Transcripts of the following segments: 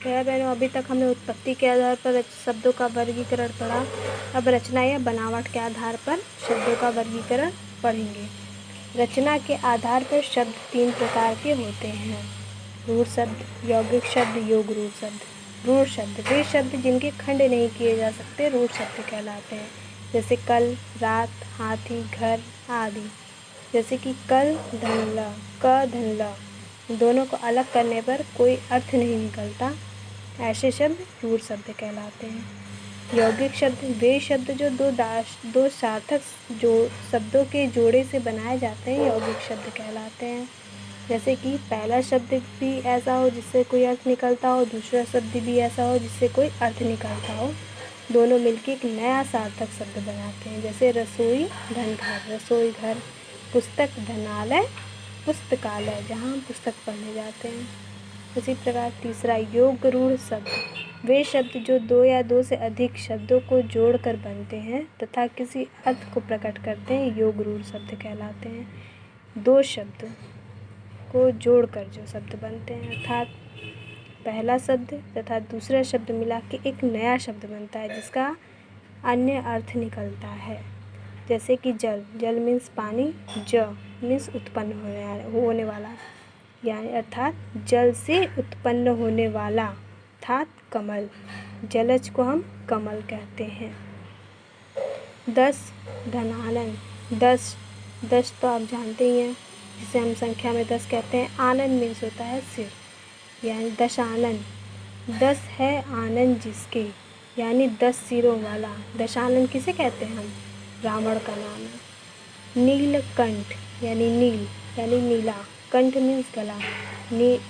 प्यारे बहनों, अभी तक हमने उत्पत्ति के आधार पर शब्दों का वर्गीकरण पढ़ा। अब रचना या बनावट के आधार पर शब्दों का वर्गीकरण पढ़ेंगे। रचना के आधार पर शब्द 3 प्रकार के होते हैं: रूढ़ शब्द, यौगिक शब्द, योग रूढ़ शब्द। रूढ़ शब्द वे शब्द जिनके खंड नहीं किए जा सकते रूढ़ शब्द कहलाते हैं, जैसे कल, रात, हाथी, घर आदि। जैसे कि कल धन ल, क धन ल, दोनों को अलग करने पर कोई अर्थ नहीं निकलता, ऐसे शब्द रूढ़ शब्द कहलाते हैं। यौगिक शब्द वे शब्द जो दो सार्थक शब्दों के जोड़े से बनाए जाते हैं, यौगिक शब्द कहलाते हैं। जैसे कि पहला शब्द भी ऐसा हो जिससे कोई अर्थ निकलता हो, दूसरा शब्द भी ऐसा हो जिससे कोई अर्थ निकलता हो, दोनों मिलकर एक नया सार्थक शब्द बनाते हैं। जैसे रसोई धन घर, रसोई घर। पुस्तक धनालय, पुस्तकालय, जहाँ हम पुस्तक पढ़ने जाते हैं। इसी प्रकार तीसरा योग रूढ़ शब्द वे शब्द जो 2 या 2 से अधिक शब्दों को जोड़कर बनते हैं तथा किसी अर्थ को प्रकट करते हैं, योग रूढ़ शब्द कहलाते हैं। 2 शब्द को जोड़कर जो शब्द बनते हैं, अर्थात पहला शब्द तथा दूसरा शब्द मिला के एक नया शब्द बनता है जिसका अन्य अर्थ निकलता है। जैसे कि जल, जल मीन्स पानी, ज मीन्स उत्पन्न होने वाला, यानी अर्थात जल से उत्पन्न होने वाला, अर्थात कमल। जलज को हम कमल कहते हैं। 10 धनानन, 10 तो आप जानते ही हैं, जिसे हम संख्या में 10 कहते हैं। आनंद मीन्स होता है सिर, यानी दशानन। 10 है आनंद जिसके, यानी 10 सिरों वाला। दशानन किसे कहते हैं हम? रावण का नाम है। नीलकंठ यानी नील यानी नीला, कंठ मीन्स गला,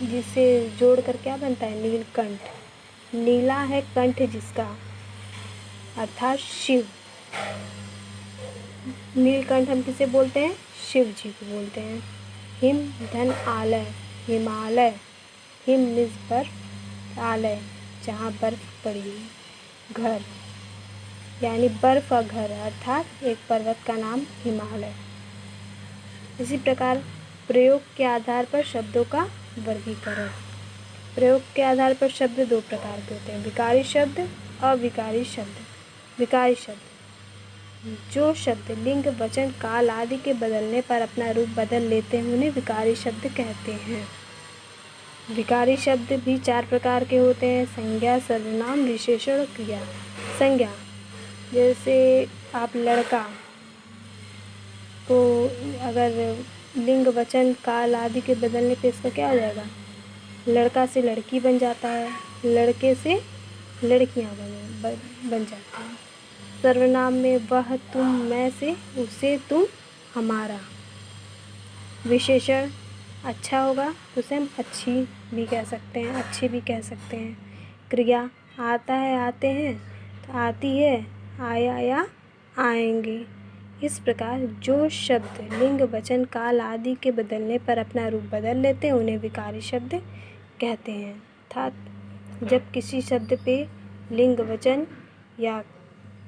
जिसे जोड़कर क्या बनता है? नीलकंठ। नीला है कंठ जिसका, अर्थात शिव। नीलकंठ हम किसे बोलते हैं? शिव जी को बोलते हैं। हिम धन आलय, हिमालय। हिम मीन्स बर्फ, आलय जहाँ बर्फ पड़ी है। घर यानी बर्फ का घर, अर्थात एक पर्वत का नाम हिमालय। इसी प्रकार प्रयोग के आधार पर शब्दों का वर्गीकरण। प्रयोग के आधार पर शब्द 2 प्रकार के होते हैं: विकारी शब्द, अविकारी शब्द। विकारी शब्द जो शब्द लिंग, वचन, काल आदि के बदलने पर अपना रूप बदल लेते हैं उन्हें विकारी शब्द कहते हैं। विकारी शब्द भी 4 प्रकार के होते हैं: संज्ञा, सर्वनाम, विशेषण और क्रिया। संज्ञा जैसे आप लड़का को अगर लिंग, वचन, काल आदि के बदलने पे इसका क्या हो जाएगा? लड़का से लड़की बन जाता है, लड़के से लड़कियां बन जाती हैं। सर्वनाम में वह, तुम, मैं से उसे, तुम, हमारा। विशेषण अच्छा होगा तो उसे हम अच्छी भी कह सकते हैं, अच्छे भी कह सकते हैं। क्रिया आता है, आते हैं, तो आती है, आया या आएंगे। इस प्रकार जो शब्द लिंग, वचन, काल आदि के बदलने पर अपना रूप बदल लेते हैं उन्हें विकारी शब्द कहते हैं। अर्थात जब किसी शब्द पे लिंग, वचन या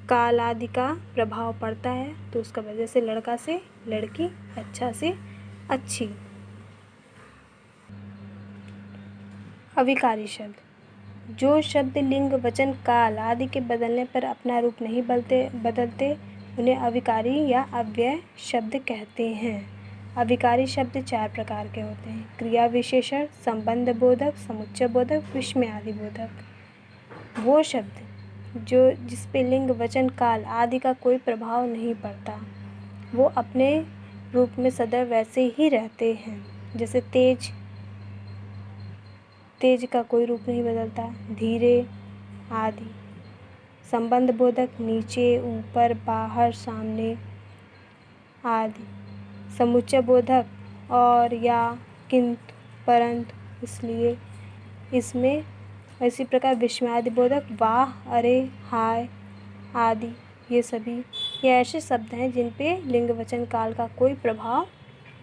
काल आदि का प्रभाव पड़ता है तो उसका वजह से लड़का से लड़की, अच्छा से अच्छी। अविकारी शब्द जो शब्द लिंग, वचन, काल आदि के बदलने पर अपना रूप नहीं बदलते उन्हें अविकारी या अव्यय शब्द कहते हैं। अविकारी शब्द 4 प्रकार के होते हैं: क्रिया विशेषण, संबंध बोधक, समुच्चय बोधक, विस्मय आदि बोधक। वो शब्द जिस पे लिंग, वचन, काल आदि का कोई प्रभाव नहीं पड़ता, वो अपने रूप में सदैव वैसे ही रहते हैं। जैसे तेज, तेज का कोई रूप नहीं बदलता, धीरे आदि। संबंध बोधक, नीचे, ऊपर, बाहर, सामने आदि। समुच्चय बोधक, और, या, किंतु, परंतु, इसलिए, इसमें। इसी प्रकार विस्मयादि बोधक, वाह, अरे, हाय आदि। ये ऐसे शब्द हैं जिन पे लिंग, वचन, काल का कोई प्रभाव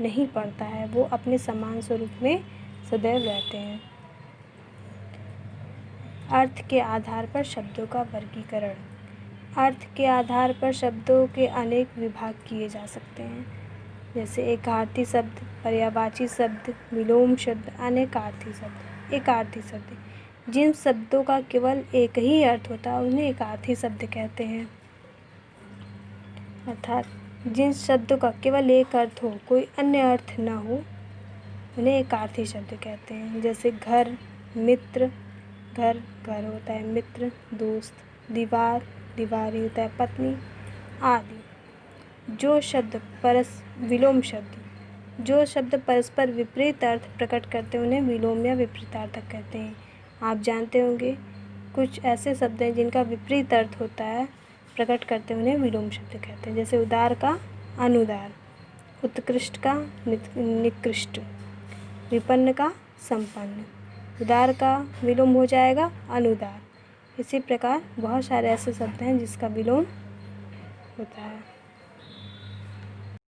नहीं पड़ता है, वो अपने समान स्वरूप में सदैव रहते हैं। अर्थ के आधार पर शब्दों का वर्गीकरण। अर्थ के आधार पर शब्दों के अनेक विभाग किए जा सकते हैं, जैसे एकार्थी शब्द, पर्यायवाची शब्द, विलोम शब्द, अनेकार्थी शब्द। एकार्थी शब्द जिन शब्दों का केवल एक ही अर्थ होता है उन्हें एकार्थी शब्द कहते हैं। अर्थात जिन शब्दों का केवल एक अर्थ हो, कोई अन्य अर्थ न हो, उन्हें एकार्थी शब्द कहते हैं। जैसे घर, मित्र, घर घर होता है मित्र, दोस्त, दीवार, दीवार ही होता है पत्नी, आदि। विलोम शब्द, जो शब्द परस्पर विपरीत अर्थ प्रकट करते हैं उन्हें विलोम या विपरीतार्थक कहते हैं। आप जानते होंगे कुछ ऐसे शब्द हैं जिनका विपरीत अर्थ होता है, प्रकट करते हैं उन्हें विलोम शब्द कहते हैं। जैसे उदार का अनुदार, उत्कृष्ट का निकृष्ट, विपन्न का संपन्न। उदार का विलोम हो जाएगा अनुदार। इसी प्रकार बहुत सारे ऐसे शब्द हैं जिसका विलोम होता है।